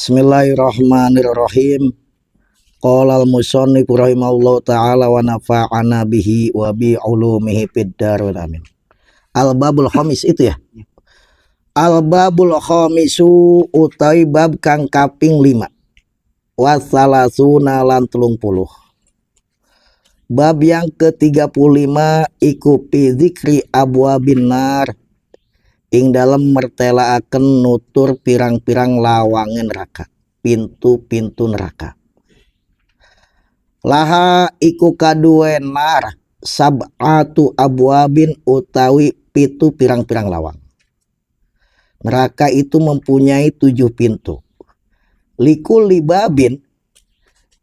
Bismillahirrahmanirrahim. Qala al-musannif rahimahullahu ta'ala wa nafa'ana bihi wa bi ulumihi fid darin amin. Al-babul khamis itu ya. Al-babul khamisu utawi bab kang kaping 5. Wa salasuna lan 30. Bab yang ke-35 iku fi dzikri abwabin nar. Ing dalam mertelaaken nutur pirang-pirang lawangan neraka, pintu-pintu neraka. Laha iku kaduwe nar sab'atu abwabin utawi pitu pirang-pirang lawang. Neraka itu mempunyai 7 pintu. Likul libabin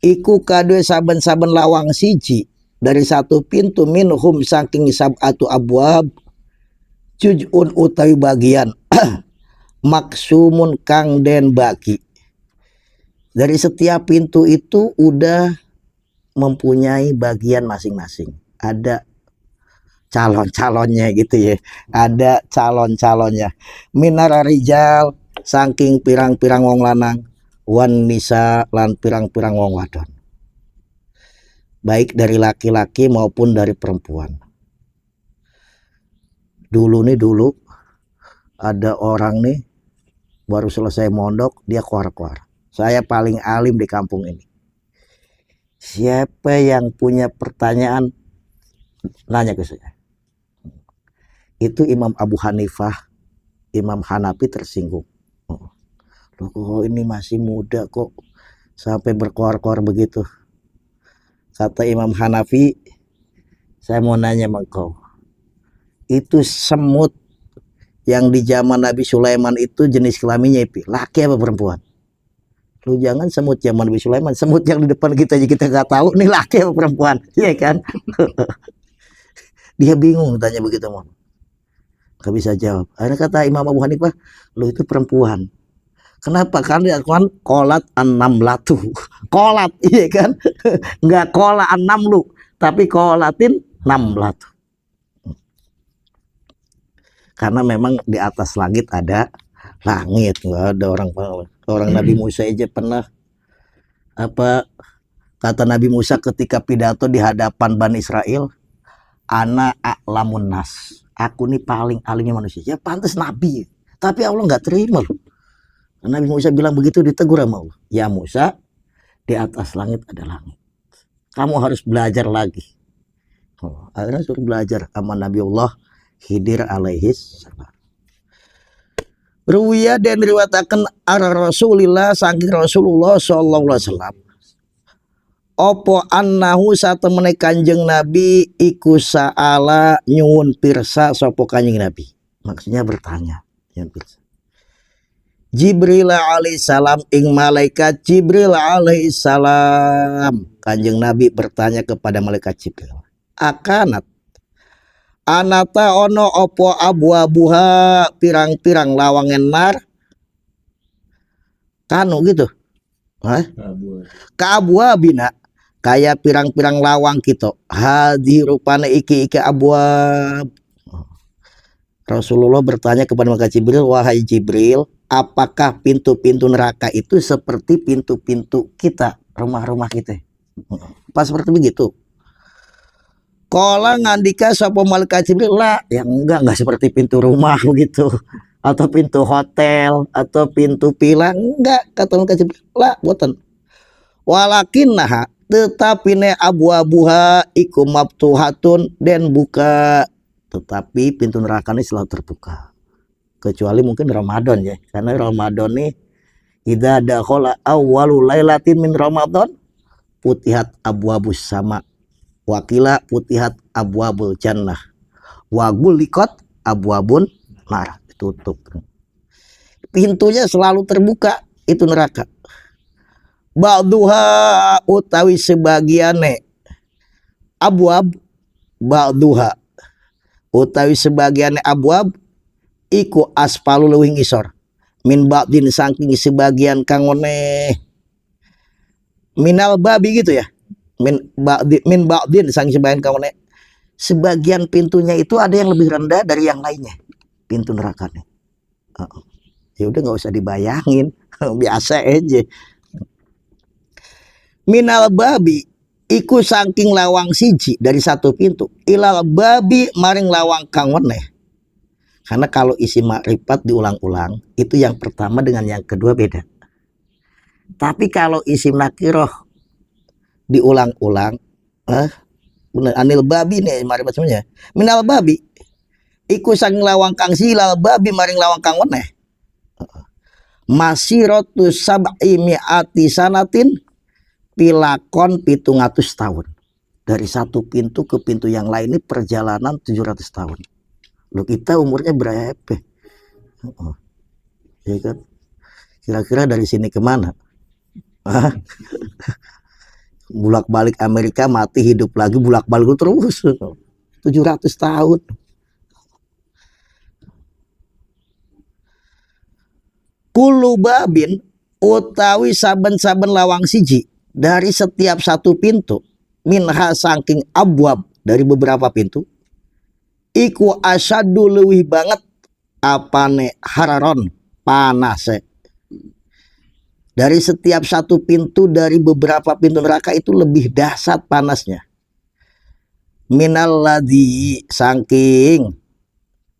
iku kaduwe saben-saben lawang siji dari satu pintu minhum saking sab'atu abwab juj'un utawi bagian maksumun kang den bagi. Dari setiap pintu itu udah mempunyai bagian masing-masing. Ada calon-calonnya gitu ya. Ada calon-calonnya. Minar rijal saking pirang-pirang wong lanang, wan nisa lan pirang-pirang wong wadon. Baik dari laki-laki maupun dari perempuan. Dulu ada orang nih baru selesai mondok dia keluar. Saya paling alim di kampung ini. Siapa yang punya pertanyaan nanya ke saya. Itu Imam Abu Hanifah, Imam Hanafi tersinggung. Loh, kok ini masih muda kok sampai berkoar-koar begitu. Kata Imam Hanafi, saya mau nanya sama engkau. Itu semut yang di zaman Nabi Sulaiman itu jenis kelaminnya itu laki apa perempuan? Lu jangan semut zaman Nabi Sulaiman, semut yang di depan kita aja kita nggak tahu nih laki apa perempuan, iya kan? Dia bingung tanya begitu mau, nggak bisa jawab. Akhirnya kata Imam Abu Hanifah, lu itu perempuan. Kenapa? Karena kan kolat anam latu, kolat, iya kan? Nggak kola anam lu, tapi kolatin 6 latu. Karena memang di atas langit ada langit, nggak ada orang Nabi Musa aja pernah kata Nabi Musa ketika pidato di hadapan Bani Israel, ana a'lamun nas, aku nih paling alimnya manusia. Ya pantas Nabi, tapi Allah nggak terima loh. Nabi Musa bilang begitu ditegur sama Allah, ya Musa, di atas langit ada langit, kamu harus belajar lagi. Akhirnya suruh belajar sama Nabi Allah Khidir alaihis salam. Ruwiya dan riwayataken ara Rasulillah saking Rasulullah sallallahu alaihi wasallam. Opo annahu satemene Kanjeng Nabi iku saala nyuwun pirsa sapa Kanjeng Nabi. Maksudnya bertanya, nyuwun pirsa. Jibril alaihissalam ing malaikat Jibril alaihissalam. Kanjeng Nabi bertanya kepada malaikat Jibril. Akanat anata ono opo abu-abuha pirang-pirang lawangan nar kanu gitu. Ka abu-abina kayak pirang-pirang lawang gitu. Hadi rupane iki abu-ab. Rasulullah bertanya kepada malaikat Jibril, wahai Jibril, apakah pintu-pintu neraka itu seperti pintu-pintu kita, rumah-rumah kita? Pas seperti begitu. Kala ngandika sapa malaikat Jibril, lah yang enggak seperti pintu rumah begitu atau pintu hotel atau pintu villa, enggak, kata malaikat Jibril, lah boten. Walakinnaha tetapine abu-abuha iku maftuhatun den buka, tetapi pintu neraka ini selalu terbuka kecuali mungkin Ramadan ya, karena Ramadan nih idza dakhala awwalu lailatin min Ramadan putihat abwabus sama wakila putihat abwabul jannah wagulikot abwabun nar, tutup. Pintunya selalu terbuka itu neraka. Ba'duha utawi sebagiane abwab, ba'duha utawi sebagiane abwab iku aspalu leuwih ngisor min ba'din saking sebagian kang meneh minal babi gitu ya. Min ba'din sang sebagian kawan, sebagian pintunya itu ada yang lebih rendah dari yang lainnya pintu nerakanya. Ya udah nggak usah dibayangin, Biasa aja. Minal babi iku saking lawang siji dari satu pintu ilal babi maring lawang kang weneh. Karena kalau isi makrifat diulang-ulang itu yang pertama dengan yang kedua beda. Tapi kalau isi nakiroh diulang-ulang, bener anil babi nih makrifat semuanya. Minal babi iku saking lawang kang silal babi maring lawang kang weneh. Masiratu sab'i mi'ati sanatin pilakon 700 tahun. Dari satu pintu ke pintu yang lain ini perjalanan 700 tahun. Loh kita umurnya berapa? Ya kan? Kira-kira dari sini kemana? Bulak-balik Amerika, mati hidup lagi, bulak-balik terus. 700 tahun. Kulu babin utawi saben-saben lawang siji dari setiap satu pintu minha saking abwab dari beberapa pintu iku asyadu leuwih banget apane hararon panase. Dari setiap satu pintu dari beberapa pintu neraka itu lebih dahsyat panasnya. Minal ladzi saking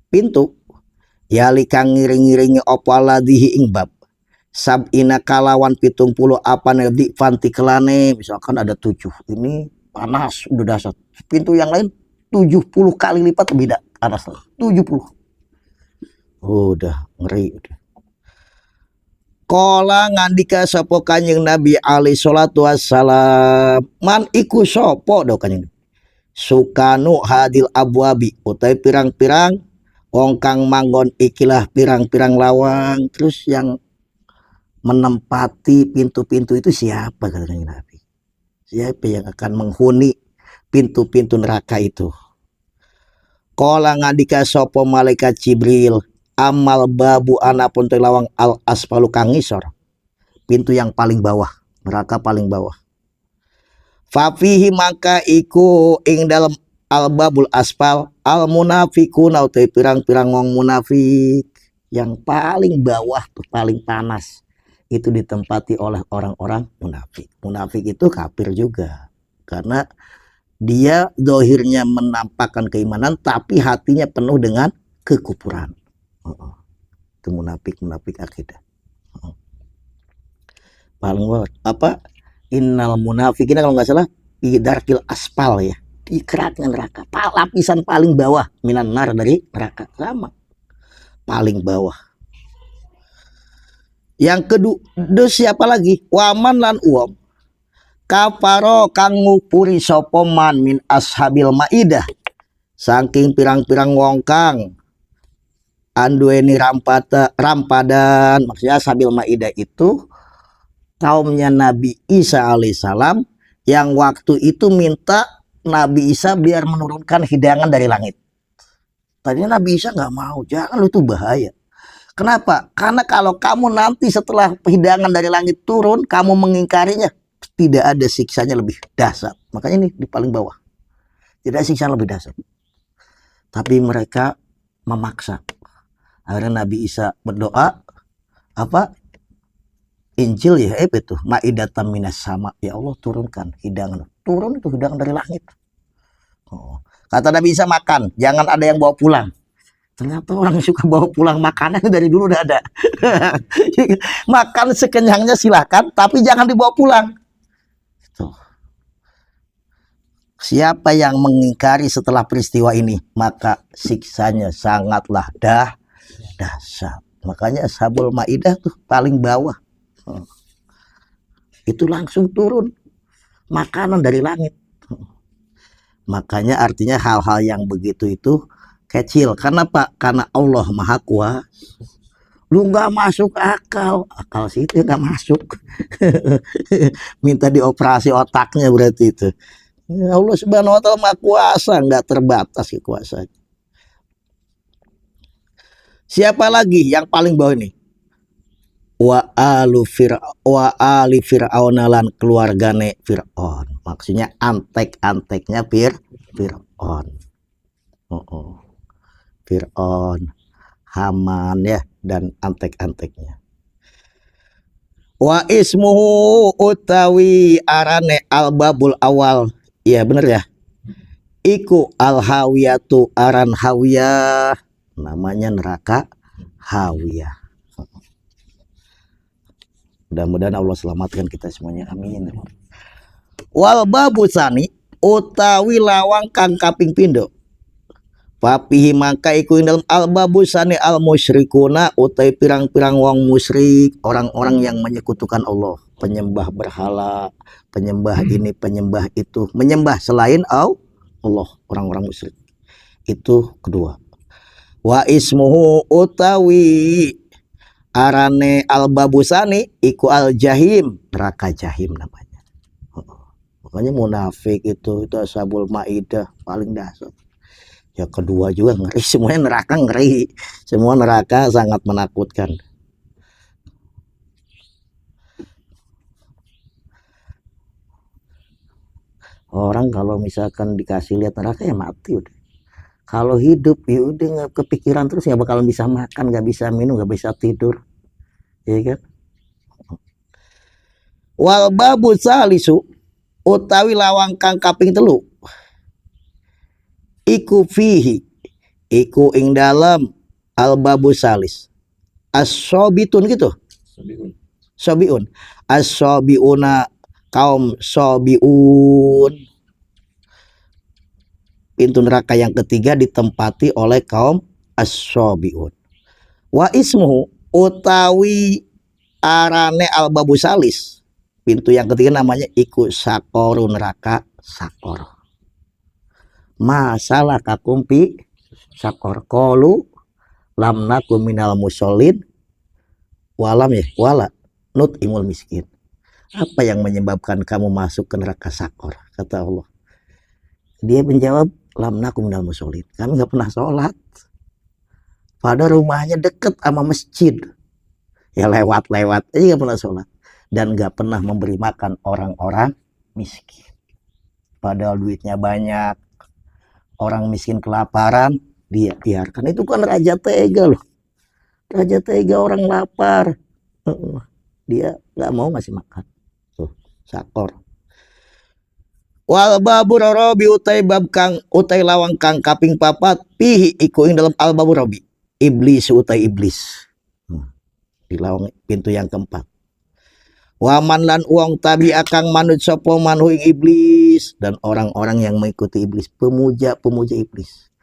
pintu yali kang ngiring-ngiringi apa ladzi ing bab sabina kalawan 70 apa di fantikelane, misalkan ada 7 ini panas udah dahsyat, pintu yang lain 70 kali lipat beda panas 70. Udah ngeri udah. Kola ngandika sapa Kanjeng Nabi alaihi salatu wassalam man iku sapa do Kanjeng sukanu hadil abwabi utai pirang-pirang wong kang manggon ikilah pirang-pirang lawang. Terus yang menempati pintu-pintu itu siapa kata Kanjeng Nabi? Siapa yang akan menghuni pintu-pintu neraka itu? Kola ngandika sapa malaikat Jibril amal babu anapun lawang al aspalu kang ngisor, pintu yang paling bawah, neraka paling bawah. Fafihi maka iku ing dalam al babul aspal al munafiquna utai pirang-pirang wong munafik yang paling bawah tuh paling panas itu ditempati oleh orang-orang munafik. Munafik itu kafir juga karena dia dohirnya menampakkan keimanan tapi hatinya penuh dengan kekufuran. Itu munafik akidah. Paling apa? Innal munafiqina kalau nggak salah di darkil aspal ya, di keratnya neraka, lapisan paling bawah minan nar dari neraka, sama paling bawah. Yang kedua siapa lagi? Waman lan uam kafaro kang ngupuri sopoman min ashabil maidah saking pirang-pirang wong kang andueni rampadan, maksudnya Sabil Maidah itu kaumnya Nabi Isa alaihissalam yang waktu itu minta Nabi Isa biar menurunkan hidangan dari langit. Tadinya Nabi Isa nggak mau, jangan lu, itu bahaya. Kenapa? Karena kalau kamu nanti setelah hidangan dari langit turun, kamu mengingkarinya, tidak ada siksanya lebih dahsyat. Makanya ini di paling bawah, tidak ada siksaan lebih dahsyat. Tapi mereka memaksa. Akhirnya Nabi Isa berdoa apa? Injil ya itu maidatan minas sama, ya Allah turunkan hidangan, turun itu hidangan dari langit. Kata Nabi Isa makan, jangan ada yang bawa pulang. Ternyata orang yang suka bawa pulang makanan dari dulu udah ada. Makan sekenyangnya silakan, tapi jangan dibawa pulang. Tuh. Siapa yang mengingkari setelah peristiwa ini, maka siksanya sangatlah dahsyat. Makanya Ashabul Maidah tuh paling bawah. Itu langsung turun makanan dari langit. Makanya artinya hal-hal yang begitu itu kecil. Karena Pak, karena Allah Maha Kuasa. Lu nggak masuk akal situ nggak masuk. Minta dioperasi otaknya berarti itu. Allah Subhanahu Wa Taala Maha Kuasa, nggak terbatas kekuasaan. Siapa lagi yang paling bawah ini? Wa ali fir'aun lan keluargane Fir'aun. Maksudnya antek-anteknya Fir'aun. Fir'aun, Haman ya, dan antek-anteknya. Wa ismuhu utawi arane albabul awal. Iya bener ya. Iku al hawiyatu aran hawiyah, namanya neraka hawiyah. Mudah-mudahan Allah selamatkan kita semuanya, amin. Wal babu sani utawi lawang kang kaping pindo. Papihi maka iku ing dalam al babu sani al musyrikuna utai pirang-pirang wong musyrik, orang-orang yang menyekutukan Allah, penyembah berhala, penyembah ini, penyembah itu, menyembah selain Allah, orang-orang musyrik. Itu kedua. Wa ismuhu utawi arane al babusani iku al jahim, neraka jahim namanya. Makanya munafik itu ashabul maidah paling dasar. Ya kedua juga ngeri, semuanya neraka ngeri, semua neraka sangat menakutkan. Orang kalau misalkan dikasih lihat neraka ya mati udah. Kalau hidup ya udah nggak kepikiran terus, nggak bakalan bisa makan, nggak bisa minum, nggak bisa tidur, ya kan? Wal babu salisu utawi lawang kang kaping telu iku fihi iku ing dalam al babu salis as-sobitun gitu, sobiun as-sobiuna kaum sobiun, pintu neraka yang ketiga ditempati oleh kaum as-sobiun. Wa ismuhu utawi arane al babu salis, pintu yang ketiga namanya iku sakoru, neraka sakor. Masalah kakumpi sakor kolu lam nakum minal musolin walam ya wala nut imul miskin. Apa yang menyebabkan kamu masuk ke neraka sakor? Kata Allah. Dia menjawab lam nakum minal musolin, kami nggak pernah sholat, pada rumahnya deket sama masjid, ya lewat-lewat aja nggak pernah sholat, dan nggak pernah memberi makan orang-orang miskin, padahal duitnya banyak, orang miskin kelaparan dia biarkan. Itu kan raja tega loh, raja tega, orang lapar dia nggak mau ngasih makan. Tuh sakor. Wal babu robi utai bab kang utai lawang kang kaping papat pihi iku ing dalam al babu robi iblis utai iblis, di lawang pintu yang keempat. Waman lan uang tabi akang manut sopo manhu ing iblis, dan orang-orang yang mengikuti iblis, pemuja-pemuja iblis.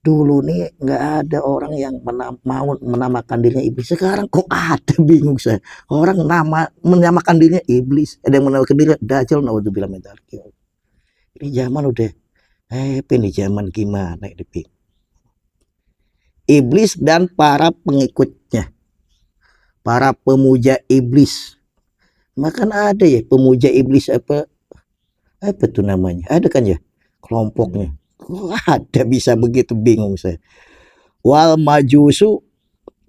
Dulu nih nggak ada orang yang mau menamakan dirinya iblis. Sekarang kok ada, bingung saya. Orang menamakan dirinya iblis, ada yang menamakan dirinya dajjal, naudzubillah min dzalik. Ini zaman udah ini zaman gimana ini? Iblis dan para pengikutnya, para pemuja iblis. Makan ada ya pemuja iblis apa tuh namanya, ada kan ya kelompoknya. Ada bisa begitu, bingung saya. Wal majusu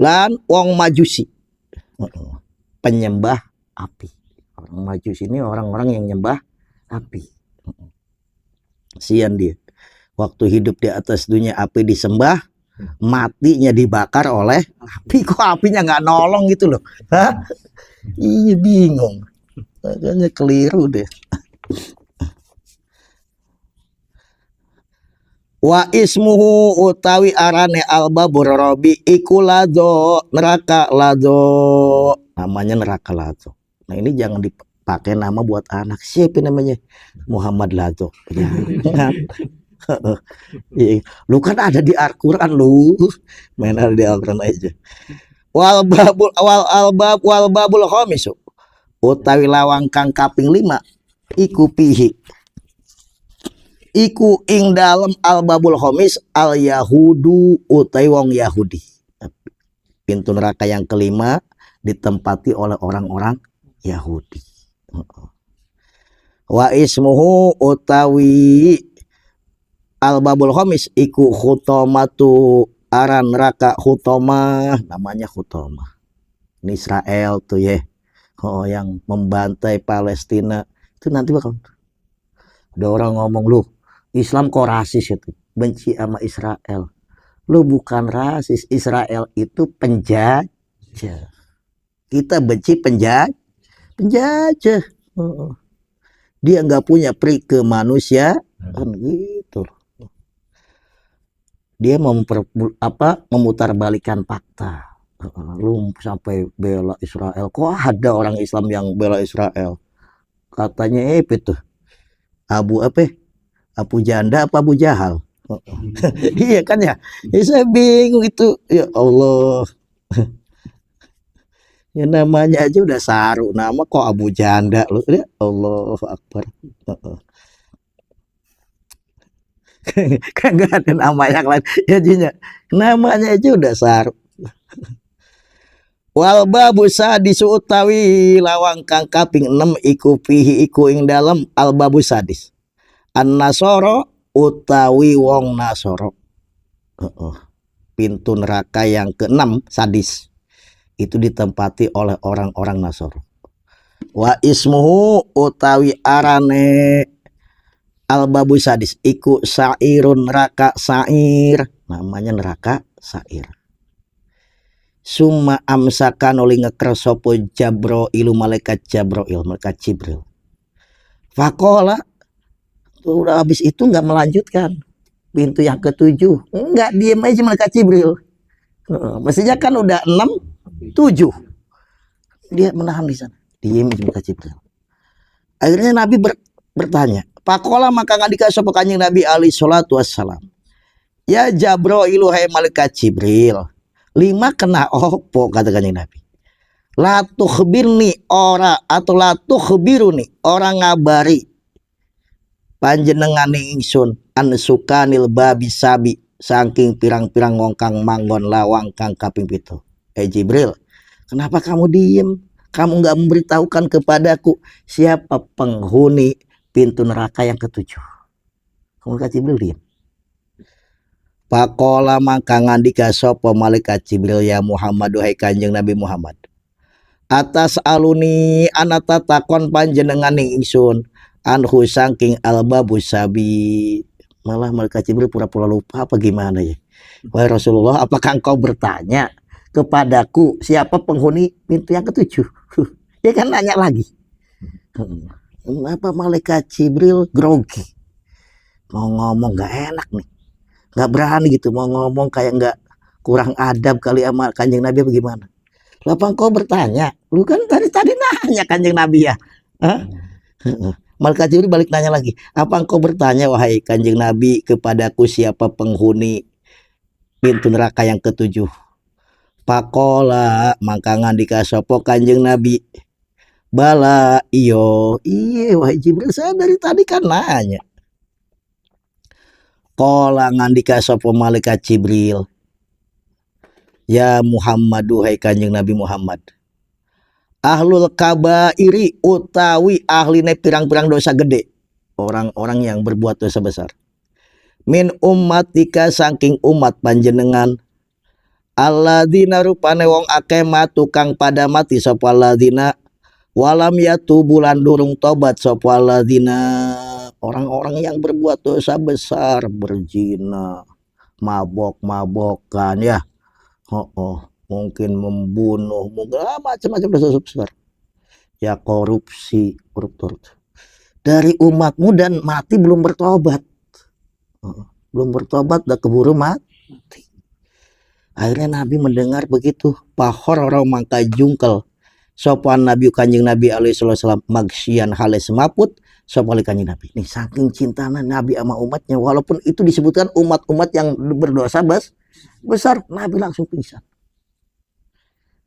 lan wong majusi, penyembah api. Orang majusi ini orang-orang yang nyembah api. Sian dia, waktu hidup di atas dunia api disembah, matinya dibakar oleh api. Kok apinya nggak nolong gitu loh? Hah? Iya bingung, makanya keliru deh. Wa ismuhu utawi arane albabur robi iku lado, neraka lado, namanya neraka lado. Nah ini jangan dipakai nama buat anak. Siapa namanya? Muhammad Lado. Jangan. Lu kan ada di Al-Quran, lu main ada di Al-Quran aja. Wal babul khamisu utawi lawang kang kaping 5 iku pihi iku ing dalam al babul khamis al yahudu utawi wong Yahudi, pintu neraka yang kelima ditempati oleh orang-orang Yahudi. Wa ismuhu utawi al babul khamis iku khutamatu, aran neraka Khutomah, namanya Khutomah. Ini Israel tuh ya, yang membantai Palestina itu nanti bakal ada orang ngomong, lu Islam kok rasis itu, benci sama Israel. Lu bukan rasis, Israel itu penjajah, kita benci penjajah. penjajah. Dia nggak punya pri ke manusia, kan gitu. Dia memutarbalikan fakta. Lu sampai bela Israel, kok ada orang Islam yang bela Israel? Katanya itu Abu Janda apa Abu Jahal? Iya kan ya? Saya bingung itu. Ya Allah. Ya namanya aja udah saru, nama kok Abu Janda lu. Ya Allah Akbar. Kan gak ada nama yang lain. Ya jinya. Namanya aja udah saru. Wal babu sadis utawi lawang kang kaping 6 iku fihi iku ing dalem al babu sadis. An-nasoro utawi wong nasoro. Pintu neraka yang ke-6 sadis. Itu ditempati oleh orang-orang nasoro. Wa ismuhu utawi arane al babu sadis iku sairun neraka sair. Namanya neraka sair. Summa amsakan oli ngekresopo Jabroil malaikat Jabroil malaikat Jibril. Fakola udah habis itu nggak melanjutkan pintu yang ke-7, nggak diem aja malaikat Jibril. Mestinya kan udah 6, 7 dia menahan di sana, diem aja malaikat Jibril. Akhirnya Nabi bertanya, Fakola maka nggak dikasih kanjeng Nabi alaihi salatu wassalam, ya Jabroil hai malaikat Jibril, 5 kena opo kata kanjeng Nabi. La tukhbirni ora atau la tukhbiruni orang ngabari panjenengane ingsun an sukanil babi sabi saking pirang-pirang wong kang manggon lawang kang kaping 7. Jibril, kenapa kamu diem? Kamu nggak memberitahukan kepadaku siapa penghuni pintu neraka yang ke-7? Kamu kata Jibril diem. Pakola maka ngandika sapa malaikat Jibril, ya Muhammad hai kanjeng Nabi Muhammad. Atas aluni anata takon panjenenganing ingsun anhu saking albabu sabi. Malah malaikat Jibril pura-pura lupa apa gimana ya? Wahai Rasulullah, apakah engkau bertanya kepadaku siapa penghuni pintu yang ke-7? Dia kan nanya lagi. Kenapa malaikat Jibril grogi? Mau ngomong gak enak nih. Nggak berani gitu mau ngomong, kayak nggak kurang adab kali sama kanjeng Nabi bagaimana? Apa kau bertanya? Lu kan tadi nanya kanjeng Nabi ya. Malaikat Jibril balik nanya lagi. Apa engkau bertanya wahai kanjeng Nabi kepadaku siapa penghuni pintu neraka yang ke-7? Pakola maka ngandika sapa kanjeng Nabi. Bala iyo iye wahai Jibril, saya dari tadi kan nanya. Kola ngandika sapa malaikat Jibril, ya Muhammadu hai kanjeng Nabi Muhammad, ahlul kabairi utawi ahline pirang-pirang dosa gede, orang-orang yang berbuat dosa besar, min ummatika saking umat panjenengan, alladzina rupane wong akeh matu kang pada mati sapa alladzina walam yatubulan durung tobat sapa alladzina, orang-orang yang berbuat dosa besar, berzina, mabok-mabokan ya, mungkin membunuh, mungkin macam-macam dosa besar, ya korupsi, koruptor dari umatmu dan mati belum bertobat, dah keburu mati. Akhirnya Nabi mendengar begitu, pahor orang mangka jungkel, sopan Nabi kanjeng Nabi alaihi wasallam magsyian hale semaput sopali kanjeng Nabi. Nih saking cintanya Nabi sama umatnya, walaupun itu disebutkan umat-umat yang berdosa besar, Nabi langsung pingsan.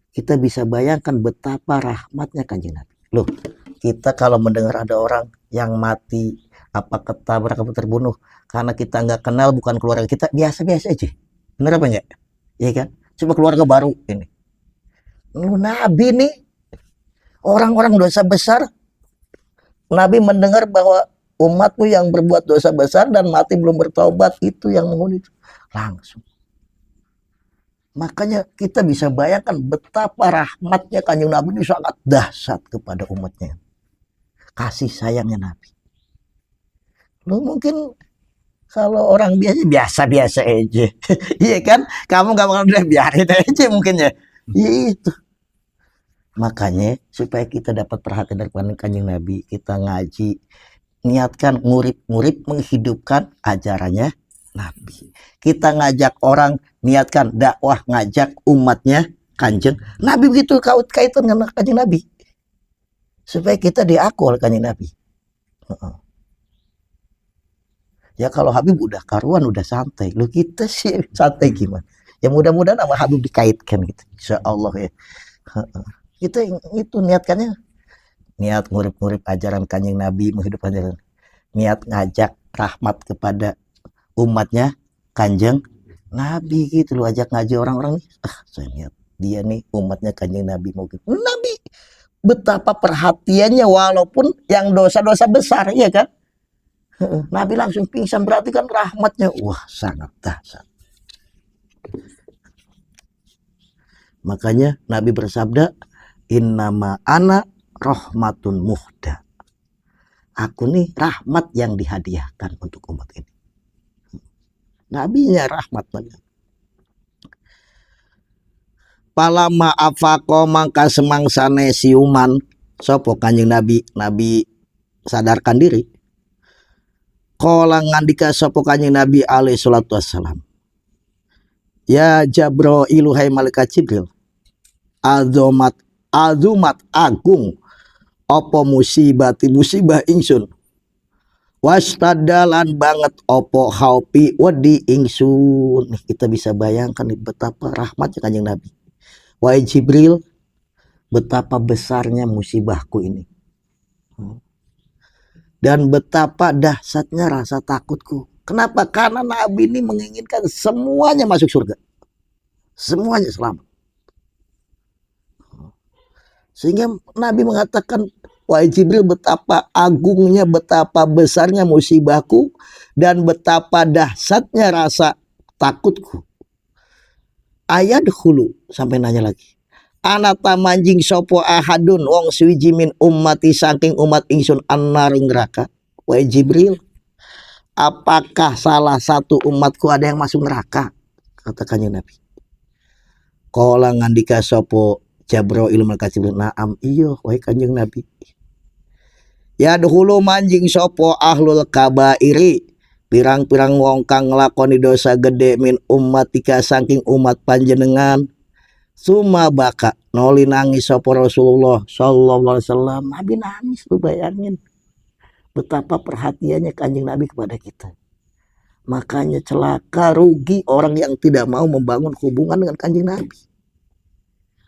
Kita bisa bayangkan betapa rahmatnya kanjeng Nabi. Loh, kita kalau mendengar ada orang yang mati, apa ketabrak, apa terbunuh, karena kita nggak kenal, bukan keluarga kita, biasa-biasa aja. Bener apa enggak? Iya kan? Coba keluarga baru ini. Loh, Nabi nih, orang-orang dosa besar, Nabi mendengar bahwa umatmu yang berbuat dosa besar dan mati belum bertobat, itu yang menghuni langsung. Makanya kita bisa bayangkan betapa rahmatnya kanjeng Nabi ini sangat dahsyat kepada umatnya. Kasih sayangnya Nabi. Lu mungkin kalau orang biasa-biasa aja. Iya kan? Kamu gak bakal biarin aja mungkin ya. Itu. Makanya supaya kita dapat perhatian dari Kanjeng Nabi, kita ngaji, niatkan ngurip-ngurip menghidupkan ajarannya Nabi. Kita ngajak orang, niatkan dakwah ngajak umatnya Kanjeng Nabi, begitu kaitan dengan Kanjeng Nabi. Supaya kita diaku oleh Kanjeng Nabi. Ya kalau Habib udah karuan, udah santai. Lu kita sih santai gimana? Ya mudah-mudahan sama Habib dikaitkan gitu. Insya Allah ya. Itu niatkannya. Niat ngurip-ngurip ajaran Kanjeng Nabi, menghidupkan ajaran. Niat ngajak rahmat kepada umatnya Kanjeng Nabi gitu. Lu ajak ngaji orang-orang nih. Saya niat dia nih umatnya Kanjeng Nabi. Mau gitu. Nabi betapa perhatiannya walaupun yang dosa-dosa besar, ya kan? Nabi langsung pingsan, berarti kan rahmatnya wah sangat dahsyat. Makanya Nabi bersabda, innama ana rahmatun muhda. Aku nih rahmat yang dihadiahkan untuk umat ini. Nabinya rahmat. Palama afako mangka semangsane siuman sopo Kanjeng Nabi, Nabi sadarkan diri. Kala ngandika sapa Kanjeng Nabi alaihi salatu wassalam, ya Jabrailu hai malaikat Jibril, azumat agung apa musibah ingsun, wastadalan banget opo haupi wedi ingsun. Nih kita bisa bayangkan nih betapa rahmatnya Kanjeng Nabi. Wahai Jibril, betapa besarnya musibahku ini. Dan betapa dahsyatnya rasa takutku. Kenapa? Karena Nabi ini menginginkan semuanya masuk surga. Semuanya selamat. Sehingga Nabi mengatakan, wahai Jibril, betapa agungnya, betapa besarnya musibahku, dan betapa dahsyatnya rasa takutku. Ayat hulu, sampai nanya lagi. Anata manjing sopo ahadun wong suwiji min ummati saking umat ingsun annarung neraka. Wahai Jibril, apakah salah satu umatku ada yang masuk neraka? Katakannya Nabi. Kala ngandika sopo Jabrailu malaikat Jibril, naam iyo wahai Kanjeng Nabi. Ya dahulu manjing sopo ahlul kabairi, pirang-pirang wong kang nglakoni dosa gede min ummatika saking umat panjenengan. Suma baka noli nangis sapa Rasulullah sallallahu alaihi wasallam. Nabi nangis, lu bayangin betapa perhatiannya Kanjeng Nabi kepada kita. Makanya celaka, rugi orang yang tidak mau membangun hubungan dengan Kanjeng Nabi.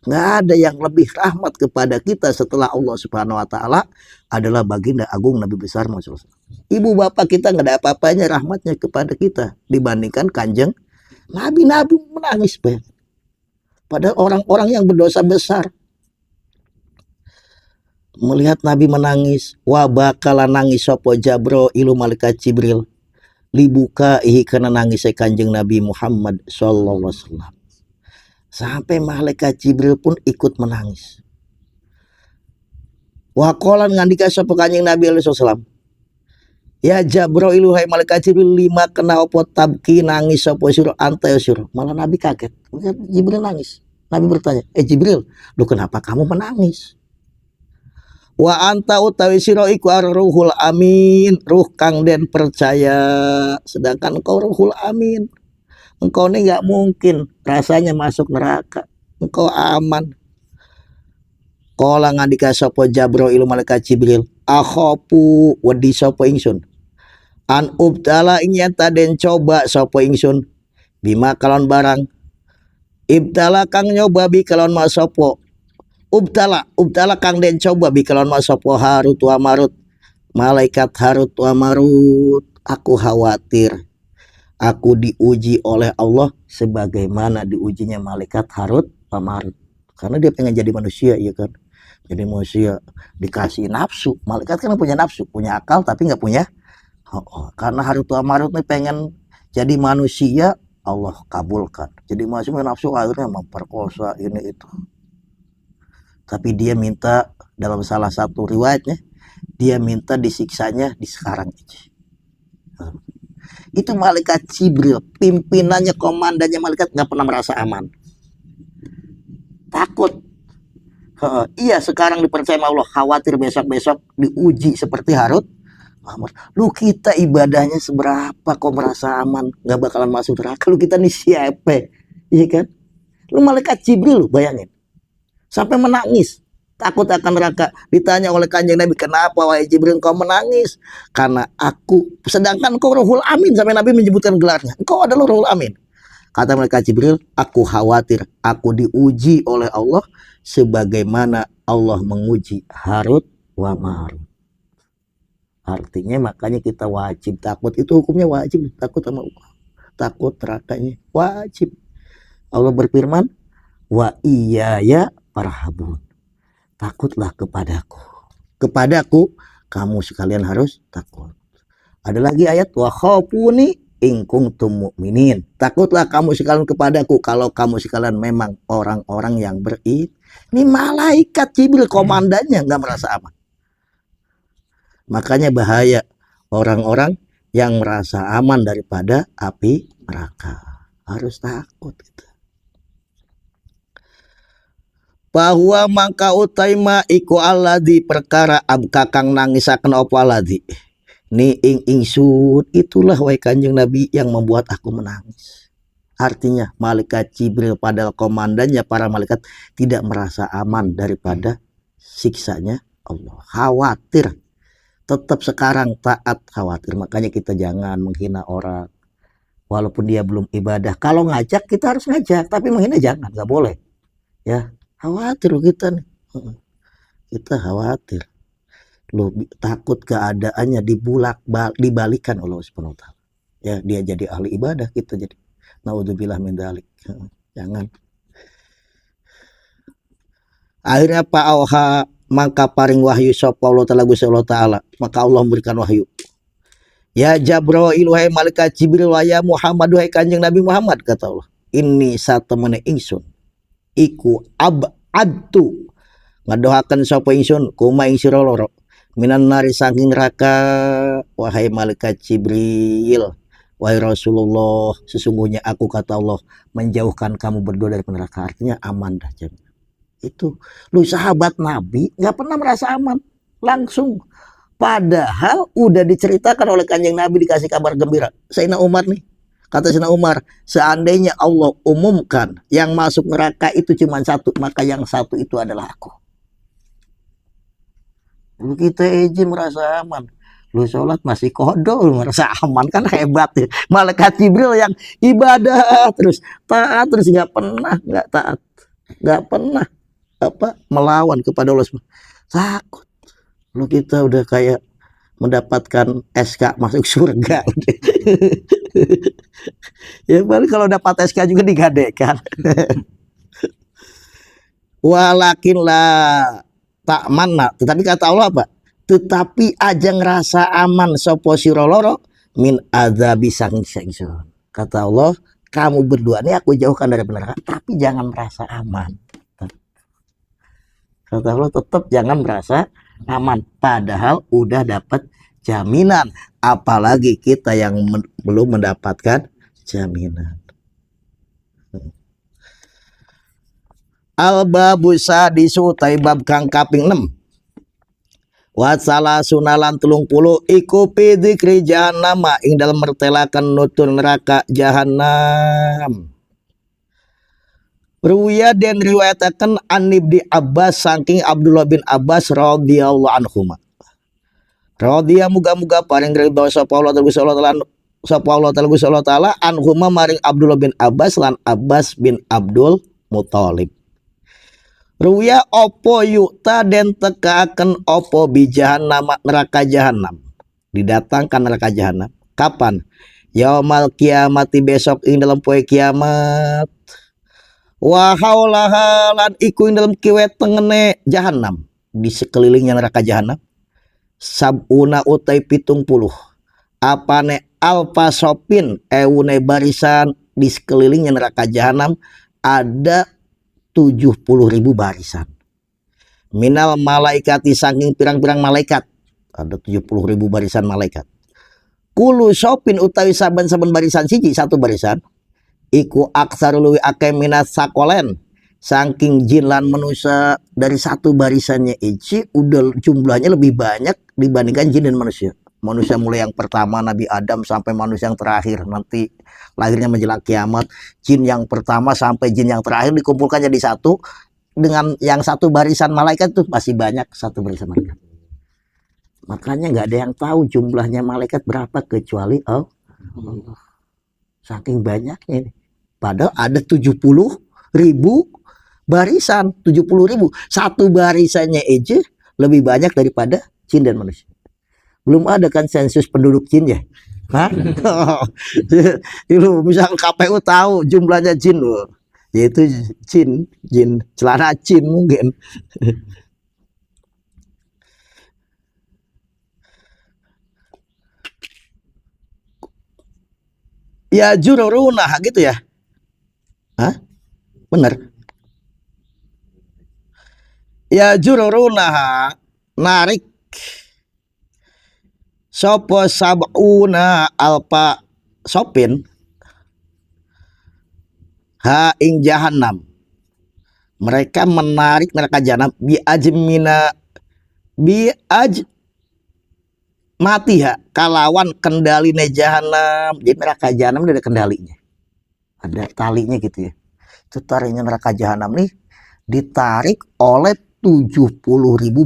Nggak ada yang lebih rahmat kepada kita setelah Allah Subhanahu wa taala adalah baginda agung Nabi besar Muhammad SAW. Ibu bapak kita nggak ada apa-apanya rahmatnya kepada kita dibandingkan Kanjeng Nabi. Nabi menangis, bayangin. Padahal orang-orang yang berdosa besar melihat Nabi menangis, wa bakala nangis sapa Jabrailu malaikat Jibril, libuka ihi kana nangis Kanjeng Nabi Muhammad sallallahu alaihi wasallam. Sampai malaikat Jibril pun ikut menangis. Wa qala ngandika sapa Kanjeng Nabi alaihi wasallam, ya Jabrailu hai malaikat Jibril, lima kena opo tabki nangis sapa sira anta sira. Malah Nabi kaget. Jibril nangis. Nabi bertanya, Jibril, lu kenapa kamu menangis? Wa anta utawi sira iku ruhul amin, ruh kang den percaya, sedangkan engkau ruhul amin. Engkau ini nggak mungkin rasanya masuk neraka. Engkau aman. Kala ngandika sapa Jabrailu malaikat Jibril, akhafu wedi sapa ingsun, an ubtala ing yen den coba sapa ingsun, bima kalon barang, ibtala kang nyoba bi kalon ma sapa, ubtala kang den coba bi kalon ma sapa Harut wa Marut, malaikat Harut wa Marut. Aku khawatir aku diuji oleh Allah sebagaimana diujinya malaikat Harut wa Marut. Karena dia pengen jadi manusia, ya kan? Jadi manusia dikasih nafsu. Malaikat kan punya nafsu, punya akal tapi nggak punya. Karena Harut wa Marut nih pengen jadi manusia, Allah kabulkan. Jadi masih nafsu, akhirnya memperkosa ini itu. Tapi dia minta, dalam salah satu riwayatnya, dia minta disiksanya di sekarang aja. Itu malaikat Jibril, pimpinannya, komandannya malaikat, nggak pernah merasa aman. Takut. Iya, sekarang dipercaya sama Allah, khawatir besok-besok diuji seperti Harut Mahmud. Lu kita ibadahnya seberapa kok merasa aman, nggak bakalan masuk neraka? Lu kita nih siapa? Iya kan? Lu malaikat Jibril, lu bayangin. Sampai menangis. Takut akan neraka. Ditanya oleh kanjeng Nabi, kenapa wahai Jibril kau menangis? Karena aku, sedangkan kau Ruhul Amin, sampai Nabi menyebutkan gelarnya. Engkau adalah Ruhul Amin. Kata malaikat Jibril, aku khawatir aku diuji oleh Allah sebagaimana Allah menguji Harut wa Marut. Artinya makanya kita wajib takut, itu hukumnya wajib, takut sama Allah. Takut nerakanya wajib. Allah berfirman, wa iyaya farhabun. Takutlah kepadaku. Kepadaku kamu sekalian harus takut. Ada lagi ayat, wa khafuni in kuntum mu'minin. Takutlah kamu sekalian kepadaku kalau kamu sekalian memang orang-orang yang beriman. Ini malaikat Jibril komandannya nggak merasa aman. Makanya bahaya orang-orang yang merasa aman daripada api neraka. Harus takut gitu. Bahwa mangka utaima iku alladzi perkara abkakang nangisaken apa alladzi ni ingsun itulah wahai kanjeng Nabi yang membuat aku menangis. Artinya malaikat Jibril padahal komandannya para malaikat tidak merasa aman daripada siksanya Allah. Khawatir. Tetap sekarang taat khawatir. Makanya kita jangan menghina orang walaupun dia belum ibadah. Kalau ngajak kita harus ngajak, tapi menghina jangan, nggak boleh. Ya, khawatir kita nih. Kita khawatir. Lu takut keadaannya dibalikan oleh Allah Subhanahu wa taala. Ya, dia jadi ahli ibadah, kita jadi naudzubillah min dzalik. Jangan. Akhirnya Pak Auha maka paring wahyu sapa Allah taala Gusti Allah taala, maka Allah memberikan wahyu. Ya Jabrail wahai malaikat Jibril wa ya Muhammad wahai kanjeng Nabi Muhammad, kata Allah. Ini satemene ingsun iku abadtu ngadohaken sapa ingsun kuma ing sira loro minan nari saking neraka wahai malaikat Jibril wahai Rasulullah, sesungguhnya aku kata Allah menjauhkan kamu berdua dari neraka. Artinya aman dah jaminan. Itu lu sahabat Nabi nggak pernah merasa aman langsung, padahal udah diceritakan oleh kanjeng Nabi, dikasih kabar gembira. Sayyidina Umar nih, kata Sayyidina Umar, seandainya Allah umumkan yang masuk neraka itu cuma satu, maka yang satu itu adalah aku. Lu kita aja merasa aman, lu sholat masih kodok, lu merasa aman, kan hebat ya. Malaikat Jibril yang ibadah terus taat terus nggak pernah nggak taat, nggak pernah melawan kepada Allah. Takut. Lu kita udah kayak mendapatkan SK masuk surga. Ya balik kalau dapat SK juga digadekan. Walakin lah tak mana, tetapi kata Allah apa? Tetapi aja ngerasa aman sopo sira loro min adzabi sangsun. Kata Allah, kamu berdua nih aku jauhkan dari neraka, tapi jangan merasa aman. Kata Allah, tetap jangan merasa aman, padahal udah dapat jaminan, apalagi kita yang belum mendapatkan jaminan. Al-babu sadisu taibab kang kaping 6. Wasala sunalan 30 iku pidikri jahannam ing dalam mertelakan nutun neraka jahannam. Ruwiya dan riwayatakan an Ibnu Abbas saking Abdullah bin Abbas radhiyallahu anhuma. Radhiya muga-muga paring ridho sapa Allah taala anhuma maring Abdullah bin Abbas lan Abbas bin Abdul Muthalib. Ruwiya opo yukta den tekaaken opo bi jahannam neraka jahannam. Didatangkan neraka jahannam. Kapan? Yaumal kiamati, besok ing dalam poe kiamat. Wa haulaha lan iku ing dalam kiwet tengene jahanam, di sekelilingnya neraka jahanam sabuna utai 70 apane alfa sopin ewune barisan. Di sekelilingnya neraka jahanam ada 70.000 barisan. Minal malaikati saking pirang-pirang malaikat ada 70.000 barisan malaikat. Kulu sopin utawi saben-saben barisan siji satu barisan iku aksarul luwi akeh minat sakolen saking jin lan manusia dari satu barisannya aja udah jumlahnya lebih banyak dibandingkan jin dan manusia. Manusia mulai yang pertama Nabi Adam sampai manusia yang terakhir nanti lahirnya menjelang kiamat, jin yang pertama sampai jin yang terakhir dikumpulkan jadi satu dengan yang satu barisan malaikat tuh masih banyak satu barisan malaikat. Makanya nggak ada yang tahu jumlahnya malaikat berapa kecuali Allah. Saking banyaknya ini. Padahal ada 70.000 barisan, 70.000. Satu barisannya aja lebih banyak daripada jin dan manusia. Belum ada kan sensus penduduk jin ya? Hah? Lu misal KPU tahu jumlahnya jin loh. Yaitu jin celana jin mungkin. Ya jururuna gitu ya. Hah? Bener. Ya jururuna narik sopo sabuna alpa sopin ha ing jahanam. Mereka menarik neraka jahanam bi mati ha kalawan kendali jahanam. Jadi neraka jahanam ada kendalinya, ada talinya gitu ya. Itu tariknya neraka jahanam nih ditarik oleh 70.000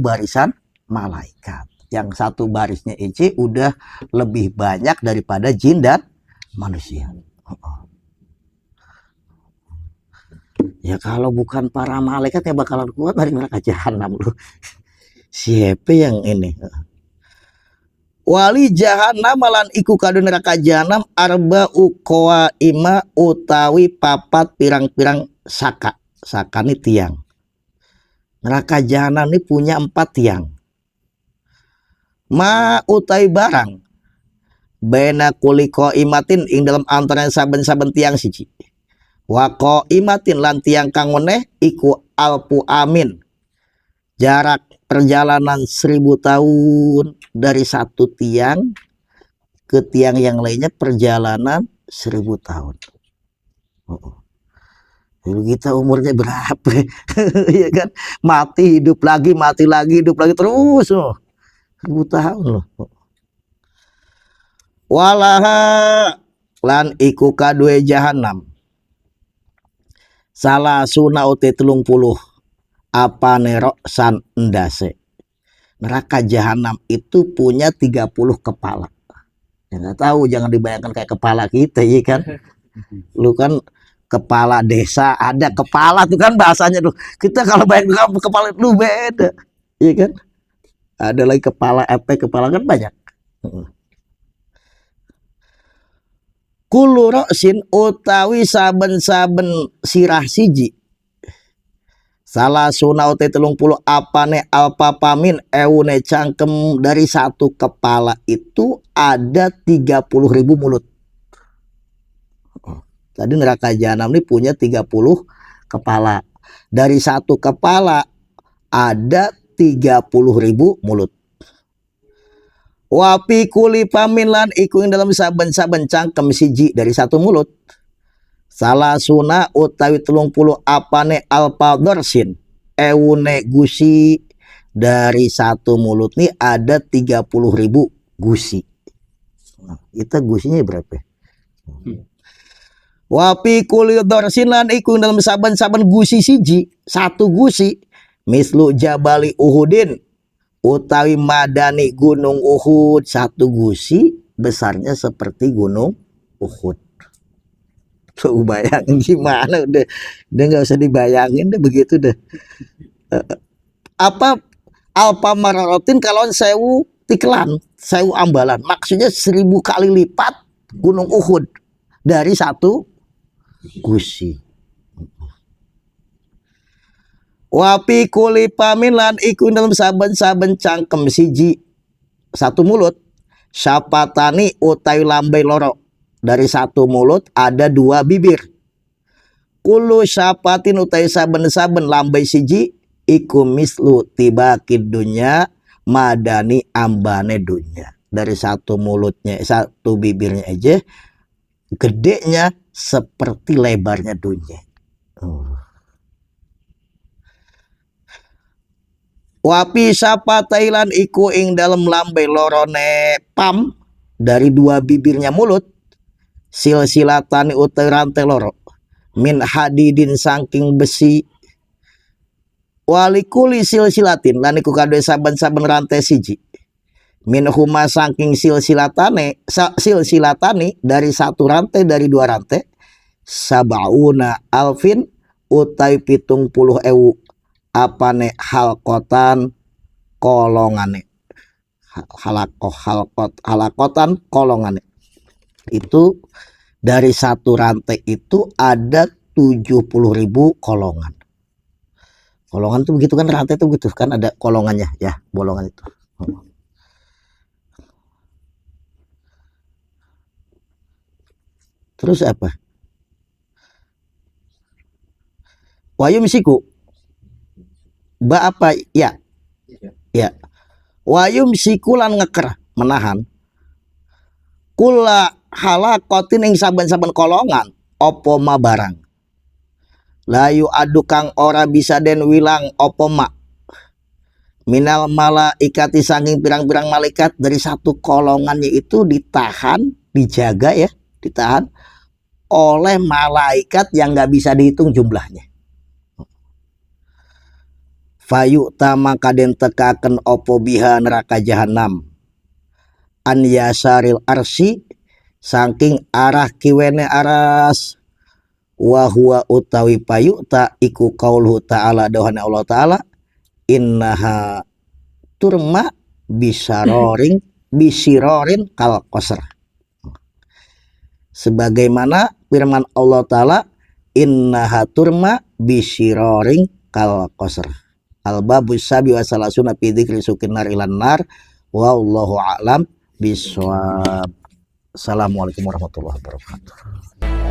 barisan malaikat. Yang satu barisnya EC udah lebih banyak daripada jin dan manusia. Ya kalau bukan para malaikat ya bakalan kuat dari neraka jahanam loh. Siapa yang ini? Wali jahanam malan iku kado neraka jahanam arba ukoa ima utawi papat pirang-pirang saka. Saka ini tiang. Neraka jahanam ini punya 4 tiang. Ma utai barang bena kuliko imatin ing dalam antara saben-saben tiang siji wako imatin lan tiang kang meneh iku alpu amin jarak perjalanan 1000 tahun dari satu tiang ke tiang yang lainnya perjalanan 1000 tahun. Kita umurnya berapa? Ya kan, mati hidup lagi hidup lagi terus loh. 1000 tahun loh. Walaha lan iku kadue jahanam salah suna uti 30 apa nerok san endase. Neraka jahanam itu punya 30 kepala. Ya nggak tahu, jangan dibayangkan kayak kepala kita ya kan. Lu kan kepala desa ada kepala tuh kan bahasanya tuh. Kita kalau bayangkan kepala lu beda. Ya kan? Ada lagi kepala kepala kan banyak. Kulo roksin utawi saben-saben sirah siji salah sunau te 30 apane alpapamin eune cangkem dari satu kepala itu ada 30.000 mulut. Tadi neraka jahanam ini punya 30 kepala. Dari satu kepala ada 30.000 mulut. Wapi kuli paminlan iku ing dalam saben-saben cangkem siji dari satu mulut. Salah suna utawi 30 apane alpadorsin eune gusi dari satu mulut nih ada 30.000 gusi. Nah, kita gusinya berapa? Wapi kuli dorsin lan iku dalam saben-saben gusi siji satu gusi mislu jabali Uhudin utawi madani gunung Uhud. Satu gusi besarnya seperti gunung Uhud. Tuh bayangin gimana, udah nggak usah dibayangin deh begitu deh. Apa alpa mararotin kalau sewu tiklan, sewu ambalan, maksudnya 1000 kali lipat gunung Uhud dari satu gusi. Wapi kuli pamilan iku dalam saben-saben cangkem siji satu mulut syapatani utawi lambai loro. Dari satu mulut ada 2 bibir. Kulu syapatin utai saben-saben lambai siji iku mislu tibakid dunya madani ambane dunya. Dari satu mulutnya, satu bibirnya aja gedenya seperti lebarnya dunia. Wapi sapa Thailand iku ing dalam lambe lorone pam dari dua bibirnya mulut silsilatani utai rantai loro min hadidin saking besi walikuli silsilatin lan iku kadhe saben-saben rantai siji min huma saking silsilatani dari satu rantai dari dua rantai sabauna alfin utai 70.000 apane halkotan kolongane halakotan kolongane itu dari satu rantai itu ada 70.000 kolongan. Kolongan tuh begitu kan, rantai tuh begitu kan, ada kolongannya ya, bolongan itu. Terus apa? Wayum siku. Ba apa? Ya. Ya. Wayum sikulan ngeker menahan. Kula halakotin ing saben-saben kolongan opo ma barang. Layu adu kang ora bisa den wilang opo ma. Minal malaikati saking pirang-pirang malaikat dari satu kolongannya itu ditahan, dijaga ya, ditahan oleh malaikat yang nggak bisa dihitung jumlahnya. Fayu tama kaden tekaken opo biha neraka jahanam an yasaril arsi saking arah kiwene aras wahwa utawi payu ta iku qauluhu ta'ala dawuhna Allah ta'ala innaha turma bisirorin kal qasr sebagaimana firman Allah ta'ala innaha turma bisirorin kal qasr al-babus sabi wa salasuna fi dzikri sukinar ilan nar wallahu a'lam bishawab. Assalamualaikum warahmatullahi wabarakatuh.